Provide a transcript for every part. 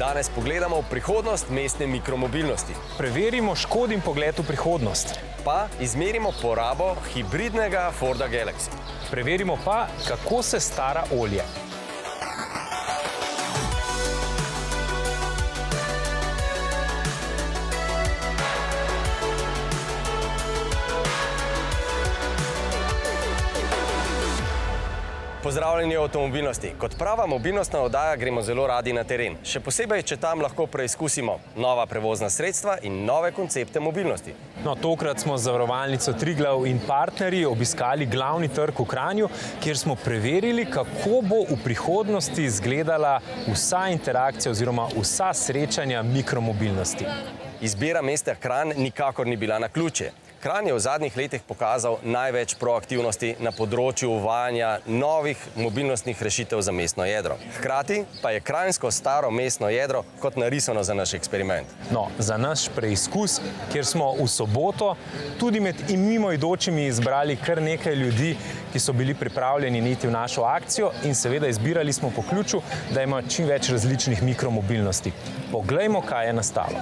Danes pogledamo v prihodnost mestne mikromobilnosti. Preverimo Škodin pogled v prihodnost. Pa izmerimo porabo hibridnega Forda Galaxy. Preverimo pa, kako se stara olje. Pozdravljeni v avtomobilnosti. Kot prava mobilnostna oddaja gremo zelo radi na teren. Še posebej, če tam lahko preizkusimo nova prevozna sredstva in nove koncepte mobilnosti. No, tokrat smo z Zavarovalnico Triglav in partnerji obiskali glavni trg v Kranju, kjer smo preverili, kako bo v prihodnosti izgledala vsa interakcija oziroma vsa srečanja mikromobilnosti. Izbira mesta Kranj nikakor ni bila naključje. Kranj je v zadnjih letih pokazal največ proaktivnosti na področju uvajanja novih mobilnostnih rešitev za mestno jedro. Hkrati pa je kranjsko staro mestno jedro kot narisano za naš eksperiment. No, za naš preizkus, kjer smo v soboto tudi med mimoidočimi izbrali kar nekaj ljudi, ki so bili pripravljeni iti v našo akcijo in seveda izbirali smo po ključu, da ima čim več različnih mikromobilnosti. Poglejmo, kaj je nastalo.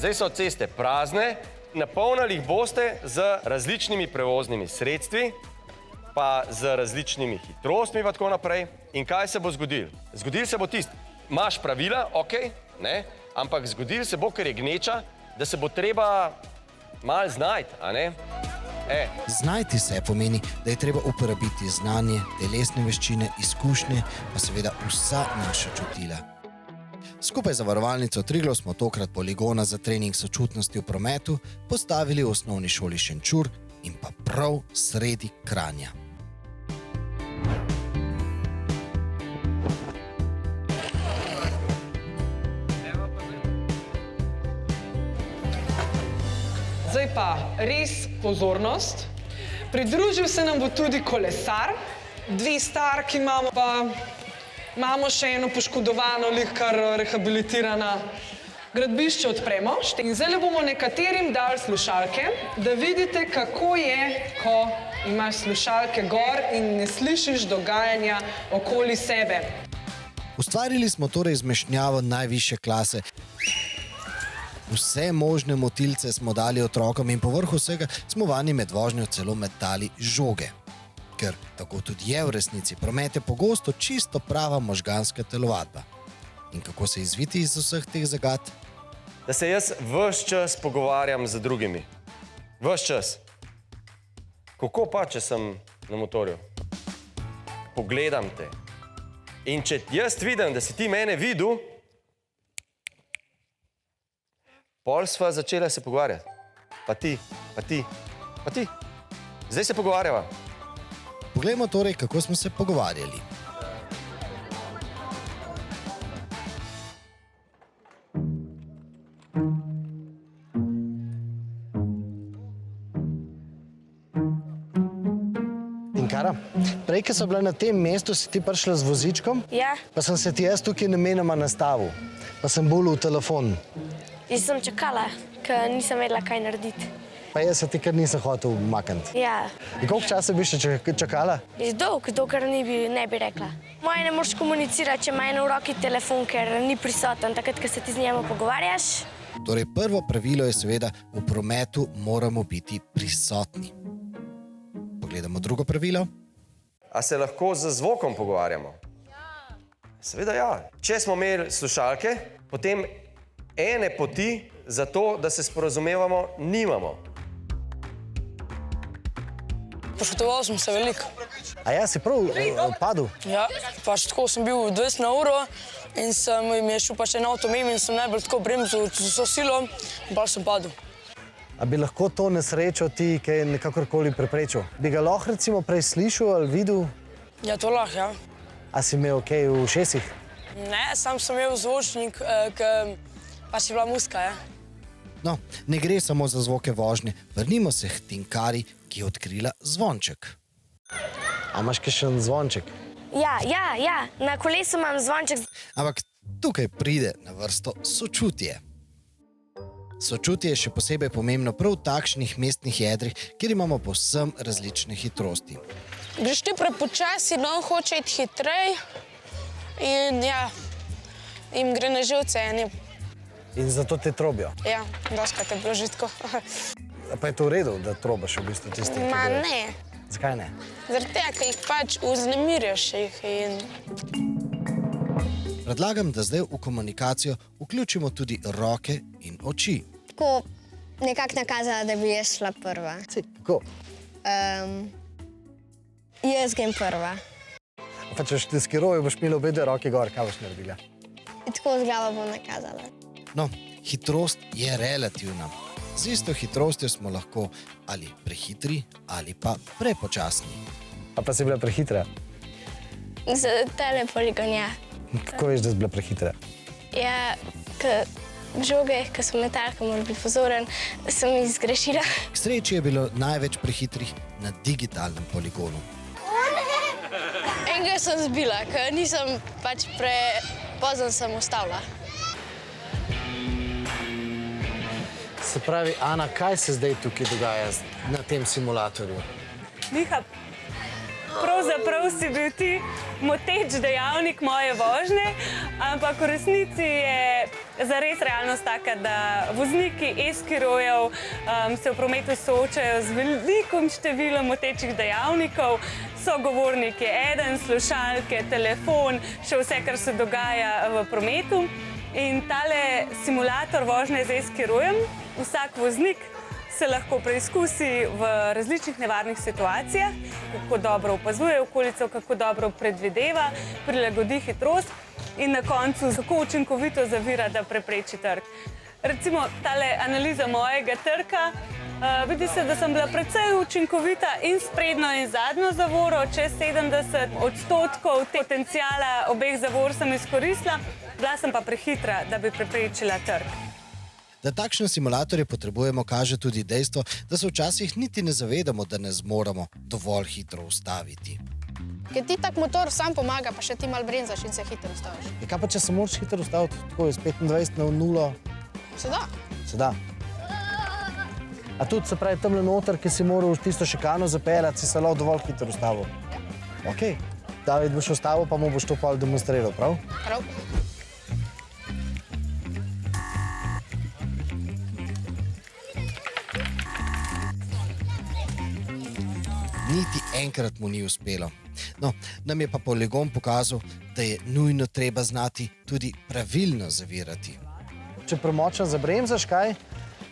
Zdaj so ceste prazne, napolnili jih boste z različnimi prevoznimi sredstvi, pa z različnimi hitrostmi in tako naprej. In kaj se bo zgodilo? Zgodilo se bo tisto, imaš pravila, ok, ne, ampak zgodilo se bo, ker je gneča, da se bo treba malo znajti, a ne? Znajti se pomeni, da je treba uporabiti znanje, telesne veščine, izkušnje, pa seveda vsa naša čutila. Skupaj z Zavarovalnico Triglav smo tokrat poligona za trening sočutnosti v prometu postavili v osnovni šoli Šenčur in pa prav sredi Kranja. Zdaj pa res pozornost. Pridružil se nam bo tudi kolesar, dve starki imamo pa... Imamo še eno poškodovano, kar rehabilitirana. Gradbišče odpremo in zdaj bomo nekaterim dali slušalke, da vidite, kako je, ko imaš slušalke gor in ne slišiš dogajanja okoli sebe. Ustvarili smo torej zmešnjavo najvišje klase. Vse možne motilce smo dali otrokom in povrhu vsega smo vani med vožnjo celo metali žoge. Ker tako tudi je v resnici, promet je pogosto čisto prava možganska telovadba. In kako se izviti iz vseh teh zagad? Da se jaz ves čas pogovarjam z drugimi. Ves čas. Kako pa, če sem na motorju? Pogledam te. In če jaz vidim, da si ti mene videl, pol sva začela se pogovarjati. Pa ti, pa ti, pa ti. Zdaj se pogovarjava. Poglejmo torej, kako smo se pogovarjali. Tinkara, prej, ko so bila na tem mestu, si ti prišla z vozičkom? Ja. Pa sem se ti jaz tukaj namenoma nastavil. Pa sem bolj v telefon. Jaz sem čakala, ker nisem vedela, kaj narediti. Pa jaz se ti kar nisem hotel umakniti. Ja. In koliko časa bi še čakala? Dolg, dokler ne bi rekla. Moje ne moreš komunicirati, če ima eno v roki telefon, ker ni prisoten, takrat, ko se ti z njemu pogovarjaš. Torej, prvo pravilo je seveda, v prometu moramo biti prisotni. Pogledamo drugo pravilo. A se lahko z zvokom pogovarjamo? Ja. Seveda ja. Če smo imeli slušalke, potem ene poti za to, da se sporazumevamo, nimamo. Poškodoval sem se veliko. A ja, si prav padel? Ja, pač tako sem bil 20 na uro in mi je šel pač en avto mimo in sem najbolj tako bremzal z vso silo in pač sem padel. A bi lahko to nesrečo ti kaj nekakorkoli preprečil? Bi ga lahko recimo prej slišal ali videl? Ja, to lahko, ja. A si imel kaj v ušesih? Ne, sam sem imel zvočnik, ker pač je bila muzika, ja. No, ne gre samo za zvoke vožnje. Vrnimo se k Tinkari, ki je odkrila zvonček. A imaš kakšen zvonček? Ja, na kolesu imam zvonček. Ampak tukaj pride na vrsto sočutje. Sočutje je še posebej pomembno prav v takšnih mestnih jedrih, kjer imamo povsem različne hitrosti. Greš ti prepočasi, no, hoče iti hitrej in ja, jim gre na živce enim. In zato te trobijo. Ja, doskrat je bilo že tako. Pa je to v redu, da trobaš v bistvu tisti, ki Ma gre? ne, Zakaj ne? zaradi tega, ker jih pač vznemirjaš jih in Predlagam, da zdaj v komunikacijo vključimo tudi roke in oči. Tako nekako nakazala, da bi jaz šla prva. Kako? Jaz grem prva. Pa če ti skiroju boš imela obe roke gor, kaj boš naredila? In tako z glavo bom nakazala. No, hitrost je relativna. Z isto hitrostjo smo lahko ali prehitri ali pa prepočasni. A pa si bila prehitra? Za tale poligon, ja. Kako veš, da si bila prehitra? Ja, žoge, ki so metalke, mora biti pozoren, sem jih zgrešila. K sreči je bilo največ prehitrih na digitalnem poligonu. Enega sem zbila, ker nisem pač prepozno sem ustavila. Se pravi, Ana, kaj se zdaj tukaj dogaja na tem simulatorju? Miha, pravzaprav si bil ti moteč dejavnik moje vožnje, ampak v resnici je zares realnost taka, da vozniki e-skirojev se v prometu soočajo z velikim številom motečih dejavnikov, sogovornik je eden, slušalke, telefon, še vse, kar se dogaja v prometu. In tale simulator vožnje z e-skirojem, vsak voznik se lahko preizkusi v različnih nevarnih situacijah, kako dobro opazuje okolico, kako dobro predvideva, prilagodi hitrost in na koncu kako učinkovito zavira, da prepreči trk. Recimo tale analiza mojega trka, vidi se, da sem bila precej učinkovita in s prednjo in zadnjo zavoro, čez 70% potenciala obeh zavor sem izkoristila, bila sem pa prehitra, da bi preprečila trk. Da takšne simulatorje potrebujemo, kaže tudi dejstvo, da se včasih niti ne zavedamo, da ne zmoremo dovolj hitro ustaviti. Ker ti tak motor sam pomaga, pa še ti malo brenzaš in se hitro ustaviš. Kaj pa, če se moraš hitro ustaviti, tako iz 25 na 0? Se da. Se da. A tudi se pravi tamle noter, ki si moral tisto šikano zapeljati, si se lahko dovolj hitro ustavil? Okej. David boš ustavil, pa mu boš to pol demonstriral, prav? Prav. Niti enkrat mu ni uspelo. No, nam je pa poligon pokazal, da je nujno treba znati tudi pravilno zavirati. Če premočno zabremzaš, kaj,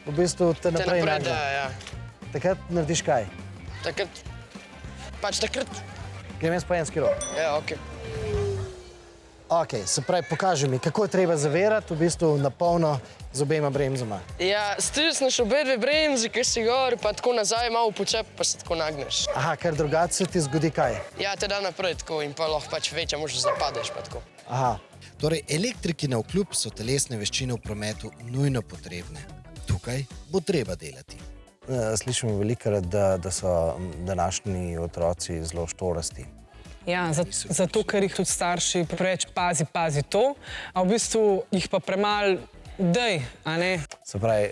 v bistvu te naprej nagne. da, ja. Takrat narediš kaj? Takrat, Grem jaz pa en skiro. ja, okej. Okej, se pravi, pokaži mi, kako je treba zavirati, v bistvu na polno z obema bremzama. Ja, stisneš obe dve bremzi, ki si gor, pa tako nazaj malo počep, pa se tako nagneš. Aha, ker drugače se ti zgodi kaj? Ja, te da naprej tako in pa lahko pač večja možnost, da padeš pa tako. Aha. Torej, elektriki navkljub so telesne veščine v prometu nujno potrebne. Tukaj bo treba delati. Slišimo velikokrat, da so današnji otroci zelo štorasti. Ja, zato, ker jih tudi starši preveč pazi to, a v bistvu jih pa premalo dej, a ne? Se pravi,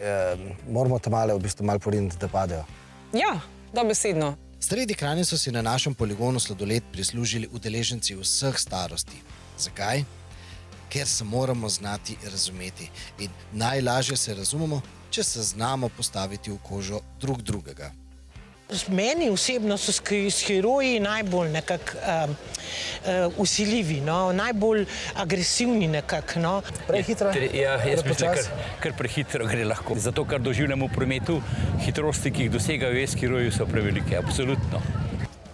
moramo te male v bistvu malo poriniti, da padejo. Ja, dobesedno. Sredi Kranja so si na našem poligonu sladoled prislužili udeleženci vseh starosti. Zakaj? Ker se moramo znati razumeti in najlažje se razumemo, če se znamo postaviti v kožo drug drugega. Meni osebno so skiroji najbolj nekako vsiljivi, najbolj agresivni nekako. No. Prehitra? Ja, jaz mislim, kar prehitro gre lahko. Zato, ker doživljamo v prometu, hitrosti, ki jih dosegajo e-skiroji, so prevelike, absolutno.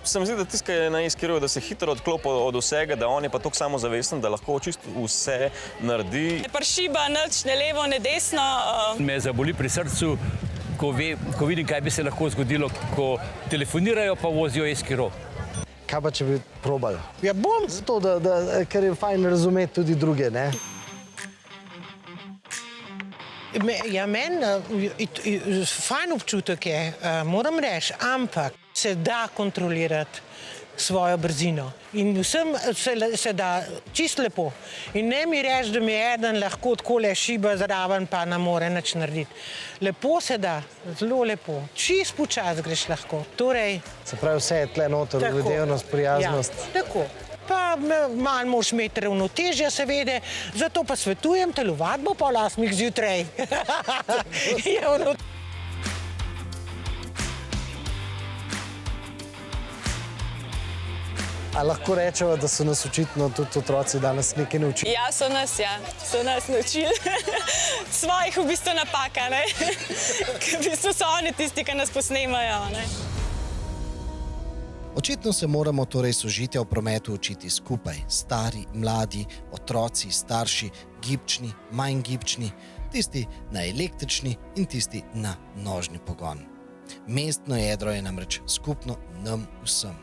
Se mi zdi, da tisti, ki je na e-skiroju, da se hitro odklopi od vsega, da on je pa toliko samozavesten, da lahko čisto vse naredi. Ne pršiba nič, ne levo, ne desno. Me zaboli pri srcu, ko vidim, kaj bi se lahko zgodilo, ko telefonirajo pa vozijo e-skiro. Kaj pa, če bi probali? Ja, bom. Zato, ker je fajn razumeti tudi druge, ne? Ja, meni fajn občutek je, moram reči, ampak se da kontrolirati svojo brzino. In vsem se da čisto lepo. In ne mi reči, da mi eden lahko takole šiba zraven, pa ne more nič narediti. Lepo se da, zelo lepo. Čisto počas greš lahko. Torej, Se pravi, vse je tle noter, uvedevnost, prijaznost. Ja, tako. Pa malo moraš imeti ravnotežja, seveda, zato pa svetujem telovadbo pa 8 zjutraj. A lahko rečemo, da so nas očitno tudi otroci danes nekaj naučili? Ja, so nas naučili. Svojih v bistvu napaka, ne? Ker v bistvu so oni tisti, ki nas posnemajo, ne? Očitno se moramo torej sožitja v prometu učiti skupaj. Stari, mladi, otroci, starši, gibčni, manj gibčni, tisti na električni in tisti na nožni pogon. Mestno jedro je namreč skupno nam vsem.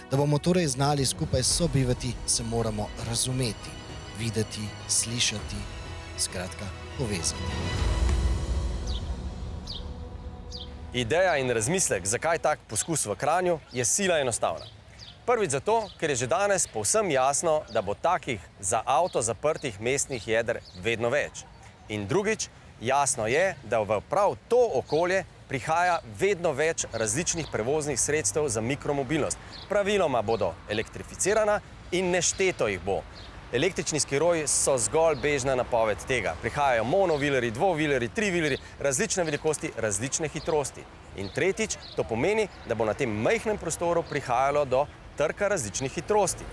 Da bomo torej znali skupaj sobivati, se moramo razumeti, videti, slišati, skratka povezati. Ideja in razmislek, zakaj tak poskus v Kranju, je sila enostavna. Prvič zato, ker je že danes povsem jasno, da bo takih za avto zaprtih mestnih jeder vedno več. In drugič, jasno je, da v prav to okolje prihaja vedno več različnih prevoznih sredstev za mikromobilnost. Praviloma bodo elektrificirana in nešteto jih bo. Električni skiroji so zgolj bežna napoved tega. Prihajajo monovilerji, dvovilerji, trivilerji, različne velikosti, različne hitrosti. In tretjič, to pomeni, da bo na tem majhnem prostoru prihajalo do trka različnih hitrosti.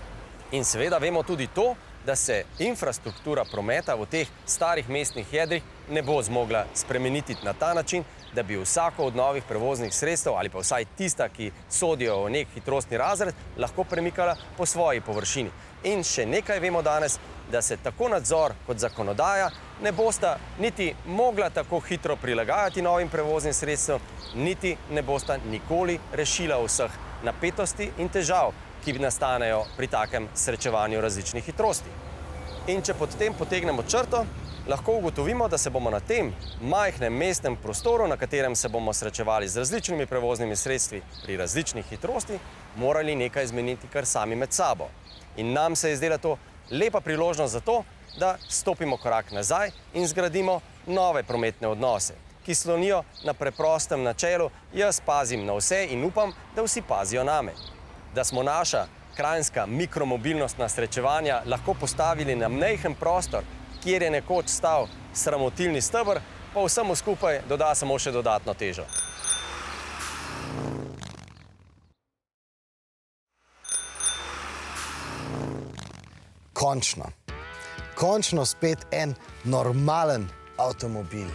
In seveda vemo tudi to, da se infrastruktura prometa v teh starih mestnih jedrih ne bo zmogla spremeniti na ta način, da bi vsako od novih prevoznih sredstev ali pa vsaj tista, ki sodijo v nek hitrostni razred, lahko premikala po svoji površini. In še nekaj vemo danes, da se tako nadzor kot zakonodaja ne bosta niti mogla tako hitro prilagajati novim prevoznim sredstvom, niti ne bosta nikoli rešila vseh napetosti in težav, ki nastanejo pri takem srečevanju različnih hitrosti. In če pod tem potegnemo črto, lahko ugotovimo, da se bomo na tem majhnem mestnem prostoru, na katerem se bomo srečevali z različnimi prevoznimi sredstvi pri različnih hitrosti, morali nekaj zmeniti kar sami med sabo. In nam se je zdela to lepa priložnost za to, da stopimo korak nazaj in zgradimo nove prometne odnose, ki slonijo na preprostem načelu jaz pazim na vse in upam, da vsi pazijo name. Da smo naša kranjska mikromobilnostna srečevanja lahko postavili na majhen prostor, kjer je nekoč stal sramotilni steber, pa vsemu skupaj doda samo še dodatno težo. Končno spet en normalen avtomobil.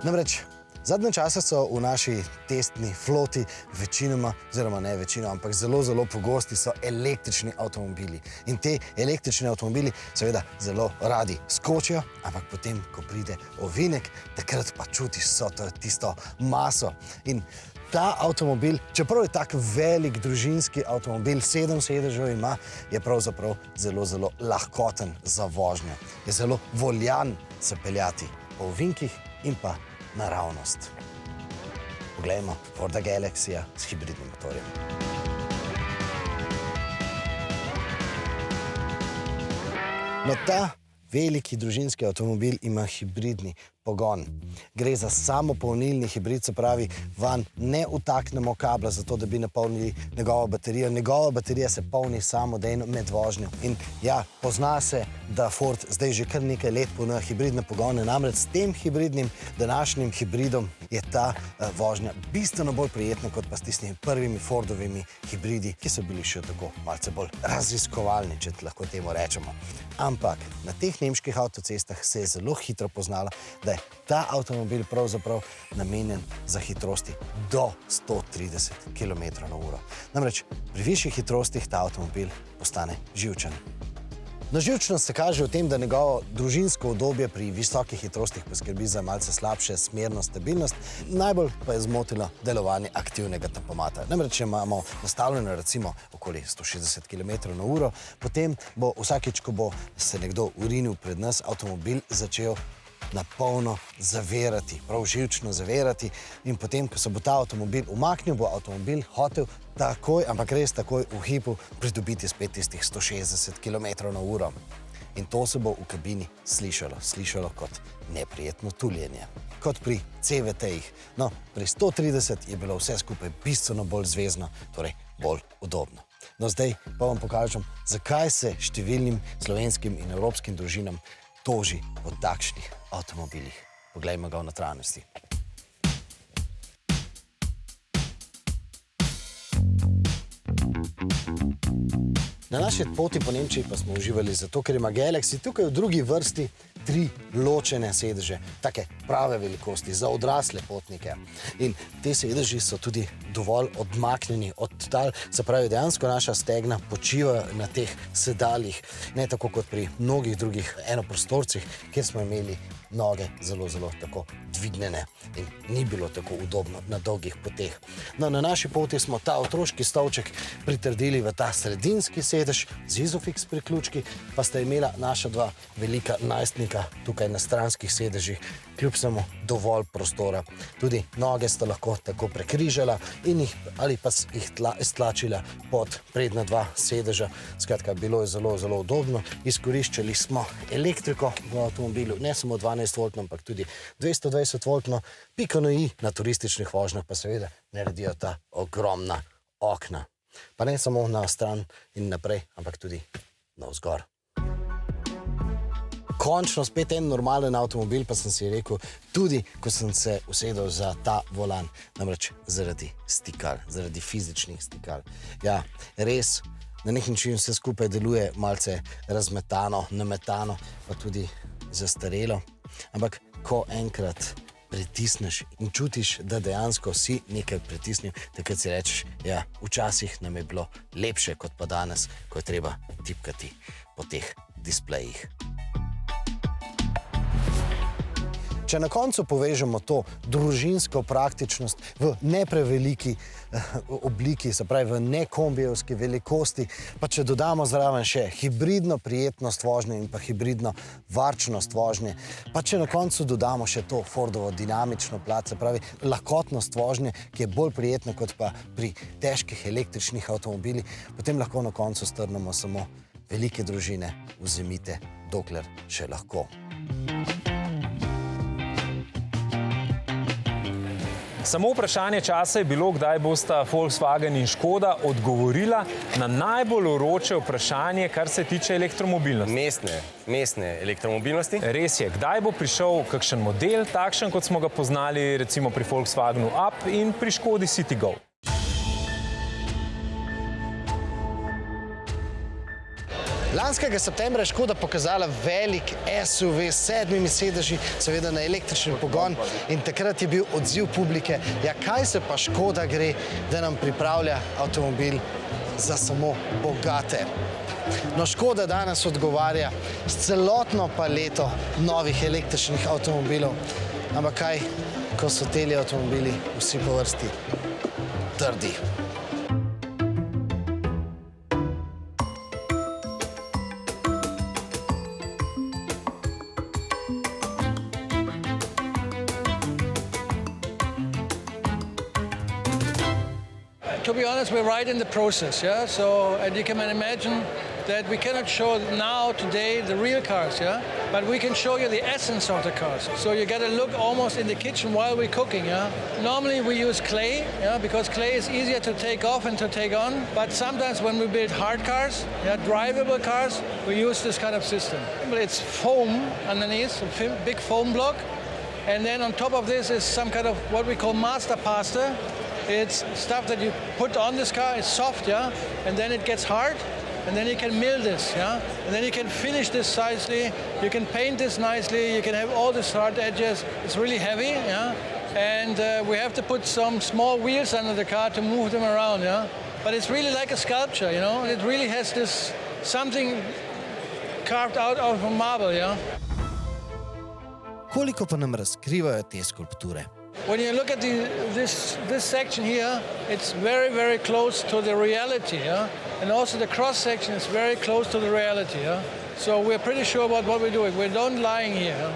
Namreč, zadnje čase so v naši testni floti večinoma, oziroma ne večinoma, ampak zelo pogosti so električni avtomobili. In te električni avtomobili seveda zelo radi skočijo, ampak potem, ko pride ovinek, takrat pa čutiš tisto maso. In ta avtomobil, čeprav je tak velik družinski avtomobil, 7 sedežev ima, je pravzaprav zelo lahkoten za vožnjo. Je zelo voljan se peljati po ovinkih in pa naravnost. Poglejmo Forda Galaxija s hibridnim motorjem. No, ta veliki družinski avtomobil ima hibridni pogon. Gre za samopolnilni hibrid, se pravi, vanj ne vtaknemo kabla, zato da bi napolnili njegovo baterijo. Njegova baterija se polni samodejno med vožnjo. In ja, pozna se, da Ford zdaj že kar nekaj let ponuja hibridne pogone, namreč s tem hibridnim današnjim hibridom je ta vožnja bistveno bolj prijetna kot pa s tistimi prvimi Fordovimi hibridi, ki so bili še tako malce bolj raziskovalni, če lahko temu rečemo. Ampak na teh nemških avtocestah se je zelo hitro poznalo, da je ta avtomobil pravzaprav namenjen za hitrosti do 130 km/h. Namreč pri višjih hitrostih ta avtomobil postane živčen. No, živčnost se kaže v tem, da njegovo družinsko udobje pri visokih hitrostih poskrbi za malce slabše smerno stabilnost, najbolj pa je zmotilo delovanje aktivnega tempomata. Namreč, če imamo nastavljeno recimo okoli 160 km/h, potem bo vsakič, ko bo se nekdo urinil pred nas, avtomobil začel na polno zavirati, prav živčno zavirati. In potem, ko se bo ta avtomobil umaknil, bo avtomobil hotel takoj, ampak res takoj v hipu pridobiti spet tistih 160 km/h. In to se bo v kabini slišalo kot neprijetno tuljenje. Kot pri CVT-jih. No, pri 130 je bilo vse skupaj bistveno bolj zvezno, torej bolj udobno. No, zdaj pa vam pokažem, zakaj se številnim slovenskim in evropskim družinam toži po takšnih avtomobilih. Poglejmo ga v notranjosti. Na naši poti po Nemčiji pa smo uživali zato, ker ima Galaxy tukaj v drugi vrsti 3 ločene sedeže, take prave velikosti za odrasle potnike. In te sedeži so tudi dovolj odmaknjeni od tal, se pravi, dejansko naša stegna počivajo na teh sedaljih, ne tako kot pri mnogih drugih enoprostorcih, kjer smo imeli noge zelo tako dvignjene in ni bilo tako udobno na dolgih poteh. No, na naši poti smo ta otroški stolček pritrdili v ta sredinski sedež z Isofix priključki, pa sta imela naša 2 velika najstnika tukaj na stranskih sedežih, kljub samo dovolj prostora. Tudi noge sta lahko tako prekrižala in jih ali pa jih stlačila pod prednja 2 sedeža. Skratka, bilo je zelo udobno. Izkoriščali smo elektriko v avtomobilu, ne samo 12-voltno, ampak tudi 220-voltno. Piko na i na turističnih vožnjah pa seveda naredijo ta ogromna okna. Pa ne samo na stran in naprej, ampak tudi navzgor. Končno spet en normalen avtomobil, pa sem si rekel, tudi ko sem se usedel za ta volan, namreč zaradi stikal, zaradi fizičnih stikal. Ja, res, na nek način vse skupaj deluje malce razmetano, nametano, pa tudi zastarelo. Ampak ko enkrat pritisneš in čutiš, da dejansko si nekaj pritisnil, takrat si rečeš, ja, včasih nam je bilo lepše kot pa danes, ko je treba tipkati po teh displejih. Če na koncu povežemo to družinsko praktičnost v nepreveliki obliki, se pravi v nekombijevski velikosti, pa če dodamo zraven še hibridno prijetnost vožnje in pa hibridno varčnost vožnje, pa če na koncu dodamo še to Fordovo dinamično plat, se pravi lahkotnost vožnje, ki je bolj prijetna kot pa pri težkih električnih avtomobilih, potem lahko na koncu strnemo samo velike družine, vzemite, dokler še lahko. Samo vprašanje časa je bilo, kdaj bosta Volkswagen in Škoda odgovorila na najbolj vroče vprašanje, kar se tiče elektromobilnosti. Mestne elektromobilnosti. Res je, kdaj bo prišel kakšen model, takšen kot smo ga poznali recimo pri Volkswagenu Up in pri Škodi Citigo. Lanskega septembra je Škoda pokazala velik SUV s 7 sedeži, seveda na električni pogon, in takrat je bil odziv publike, ja, kaj se pa Škoda gre, da nam pripravlja avtomobil za samo bogate. No, Škoda danes odgovarja s celotno paleto novih električnih avtomobilov, ampak kaj, ko so teli avtomobili vsi po vrsti trdi. To be honest, we're right in the process, yeah? So, and you can imagine that we cannot show now, today, the real cars, yeah? But we can show you the essence of the cars. So you get a look almost in the kitchen while we're cooking, yeah? Normally we use clay, yeah? Because clay is easier to take off and to take on. But sometimes when we build hard cars, yeah, drivable cars, we use this kind of system. It's foam underneath, a big foam block. And then on top of this is some kind of what we call master pasta. It's stuff that you put on this car, it's soft, yeah, and then it gets hard, and then you can mill this, yeah, and then you can finish this nicely, you can paint this nicely, you can have all these hard edges. It's really heavy, yeah, and we have to put some small wheels under the car to move them around, yeah, but it's really like a sculpture, you know, it really has this something carved out of a marble, yeah. Koliko pa nam razkrivajo te skulpture? When you look at this section here, it's very, very close to the reality, yeah? And also the cross section is very close to the reality, yeah? So we're pretty sure about what we're doing. We're not lying here. Yeah?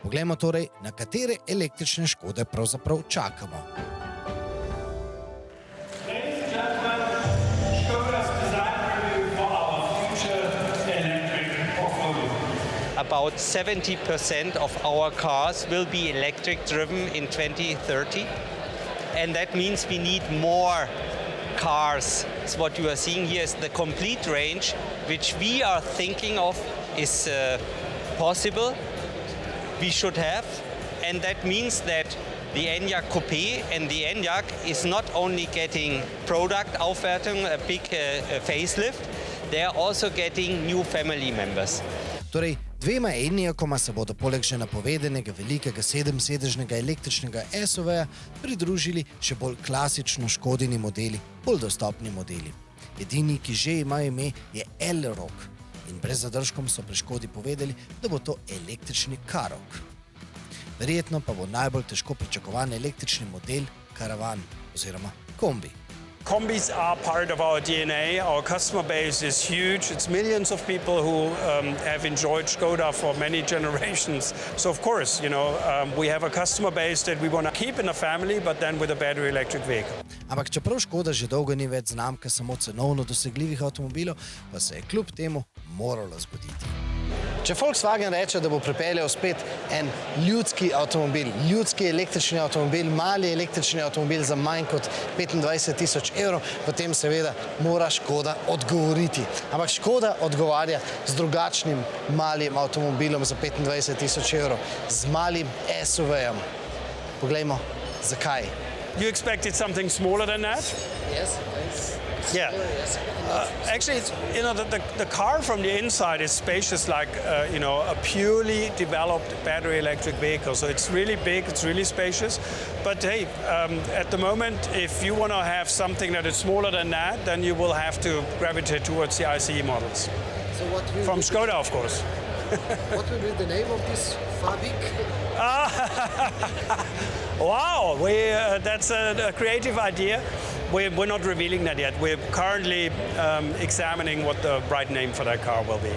Poglejmo torej, na katere električne škode pravzaprav čakamo. About 70% of our cars will be electric driven in 2030. And that means we need more cars. So what you are seeing here is the complete range, which we are thinking of is possible, we should have. And that means that the Enyaq Coupé and the Enyaq is not only getting product Aufwertung, a big facelift, they are also getting new family members. Torej, dvema Enyaqoma se bodo poleg že napovedanega velikega 7-sedežnega električnega SUV-ja pridružili še bolj klasično Škodini modeli, bolj dostopni modeli. Edini, ki že ima ime, je Elroq in brez zadržkom so pri Škodi povedali, da bo to električni Karoq. Verjetno pa bo najbolj težko pričakovan električni model karavan oziroma kombi. Combis are part of our DNA. Our customer base is huge. It's millions of people who have enjoyed Škoda for many generations. So of course, we have a customer base that we want to keep in the family, but then with a battery electric vehicle. Ampak čeprav Škoda že dolgo ni več znamka samo cenovno dosegljivih avtomobilov, pa se je kljub temu moralo zgoditi. Če Volkswagen reče, da bo pripeljal spet en ljudski avtomobil, ljudski električni avtomobil, mali električni avtomobil za manj kot 25 000 evrov, potem seveda mora Škoda odgovoriti. Ampak Škoda odgovarja z drugačnim malim avtomobilom za 25 000 evrov, z malim SUV-jem. Poglejmo, zakaj. You expected something smaller than that? Yes. Yeah. Actually, the car from the inside is spacious like, a purely developed battery electric vehicle. So it's really big, it's really spacious. But hey, at the moment, if you want to have something that is smaller than that, then you will have to gravitate towards the ICE models. So what will from Škoda, of course. What will be the name of this Fabik? Wow, that's a creative idea. We're not revealing that yet. We're currently examining what the right name for that car will be.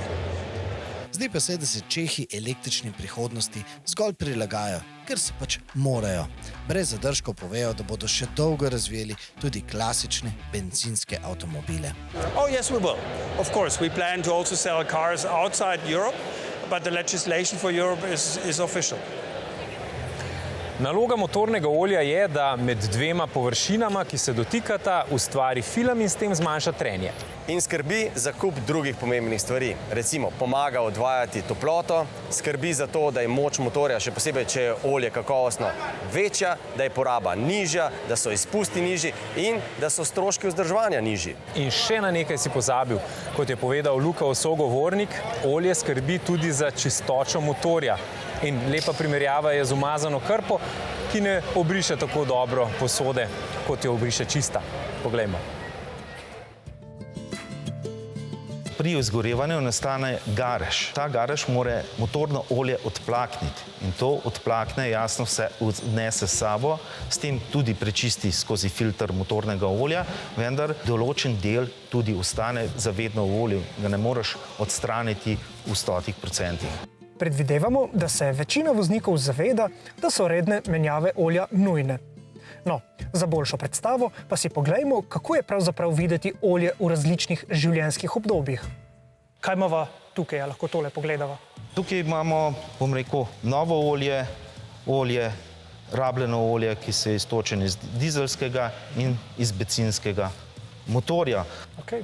Zdi pa se, da se Čehi električni prihodnosti zgolj prilagajajo, ker se pač morajo. Brez zadržkov povejo, da bodo še dolgo razvijali tudi klasične bencinske avtomobile. Oh yes, we will. Of course, we plan to also sell cars outside Europe, but the legislation for Europe is official. Naloga motornega olja je, da med dvema površinama, ki se dotikata, ustvari film in s tem zmanjša trenje. In skrbi za kup drugih pomembnih stvari. Recimo, pomaga odvajati toploto, skrbi za to, da je moč motorja, še posebej, če je olje kakovostno, večja, da je poraba nižja, da so izpusti nižji in da so stroški vzdrževanja nižji. In še na nekaj si pozabil. Kot je povedal Luka Osogovornik, olje skrbi tudi za čistočo motorja. In lepa primerjava je z umazano krpo, ki ne obriše tako dobro posode, kot jo obriše čista. Poglejmo. Pri izgorevanju nastane garež. Ta garež mora motorno olje odplakniti. In to odplakne, jasno se odnese s sabo, s tem tudi prečisti skozi filter motornega olja, vendar določen del tudi ostane zavedno v olju, ga ne moreš odstraniti v 100%. Predvidevamo, da se večina voznikov zaveda, da so redne menjave olja nujne. No, za boljšo predstavo pa si poglejmo, kako je pravzaprav videti olje v različnih življenjskih obdobjih. Kaj imamo tukaj, lahko tole pogledava? Tukaj imamo, bom rekel, novo olje, rabljeno olje, ki se je iztočeno iz dizelskega in iz bencinskega motorja. Okay.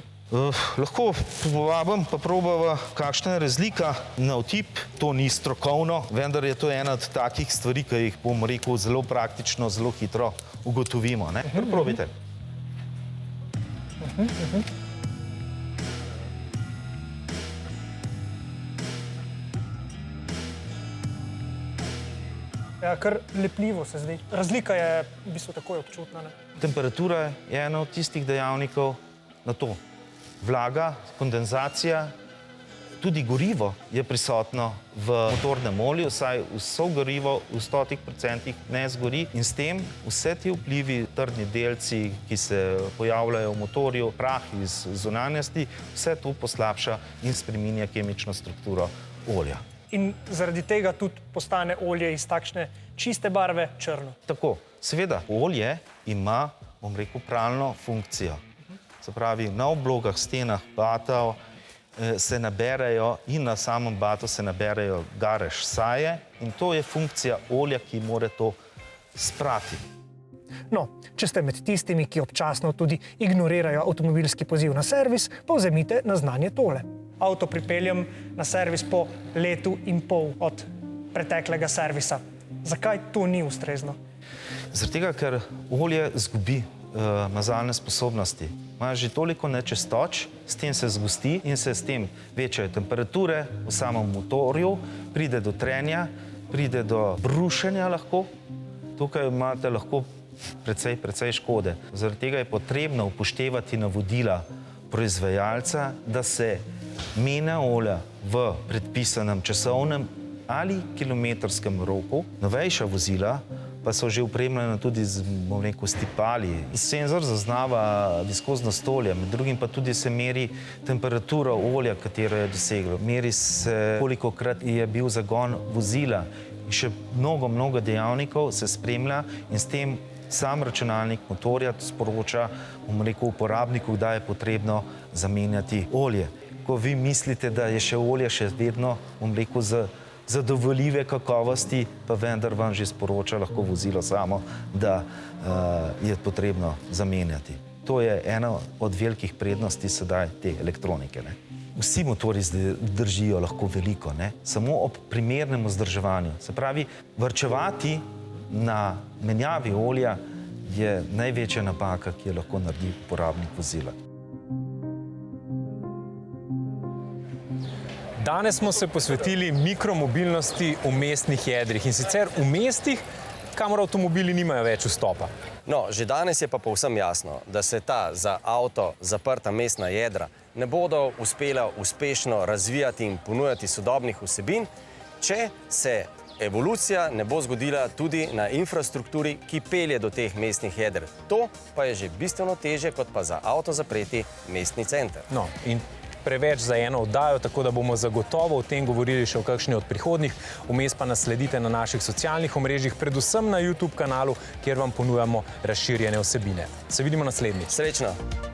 Lahko povabim, pa probava, kakšna je razlika na vtip. To ni strokovno, vendar je to ena od takih stvari, ki jih, bom rekel, zelo praktično, zelo hitro ugotovimo. Probajte. Ja, kar lepljivo se zdi. Razlika je v bistvu takoj občutna. Temperatura je ena od tistih dejavnikov na to. Vlaga, kondenzacija, tudi gorivo je prisotno v motornem olju, saj vso gorivo v 100% ne zgori in s tem vse ti vplivi, trdni delci, ki se pojavljajo v motorju, prah iz zunanjosti, vse to poslabša in spreminja kemično strukturo olja. in zaradi tega tudi postane olje iz takšne čiste barve črno. Tako, seveda, olje ima, bom rekel, pralno funkcijo. Se pravi, na oblogah, stenah, batov se naberajo in na samem batu se naberajo garež saje in to je funkcija olja, ki mora to sprati. No, če ste med tistimi, ki občasno tudi ignorirajo avtomobilski poziv na servis, pa vzemite na znanje tole. Avto pripeljem na servis po 1,5 leta od preteklega servisa. Zakaj to ni ustrezno? Zaradi tega, ker olje izgubi mazalne sposobnosti. Ima že toliko nečistoč, s tem se zgosti in se s tem večajo temperature v samem motorju, pride do trenja, pride do brušenja lahko. Tukaj imate lahko precej škode. Zaradi tega je potrebno upoštevati navodila proizvajalca, da se menja olja v predpisanem časovnem ali kilometrskem roku. Novejša vozila pa so že opremljena tudi z, bom rekel, stipali. Senzor zaznava viskoznost olja, med drugim pa tudi se meri temperatura olja, katero je doseglo. Meri se, kolikokrat je bil zagon vozila. In še mnogo dejavnikov se spremlja in s tem sam računalnik motorja sporoča, bom rekel, uporabniku, da je potrebno zamenjati olje. Ko vi mislite, da je še olje še vedno, bom rekel, zadovoljive kakovosti, pa vendar vam že sporoča lahko vozilo samo, da je potrebno zamenjati. To je ena od velikih prednosti sedaj te elektronike. Vsi motorji držijo lahko veliko, samo ob primernem vzdrževanju. Se pravi, varčevati na menjavi olja je največja napaka, ki jo lahko naredi uporabnik vozila. Danes smo se posvetili mikromobilnosti v mestnih jedrih in sicer v mestih, kamor avtomobili nimajo več vstopa. No, že danes je pa povsem jasno, da se ta za avto zaprta mestna jedra ne bodo uspela uspešno razvijati in ponujati sodobnih vsebin, če se evolucija ne bo zgodila tudi na infrastrukturi, ki pelje do teh mestnih jeder. To pa je že bistveno težje, kot pa za avto zapreti mestni center. No, in preveč za eno oddajo, tako da bomo zagotovo o tem govorili še v kakšni od prihodnjih. Vmes pa nas sledite na naših socialnih omrežjih, predvsem na YouTube kanalu, kjer vam ponujamo razširjene vsebine. Se vidimo naslednjič. Srečno!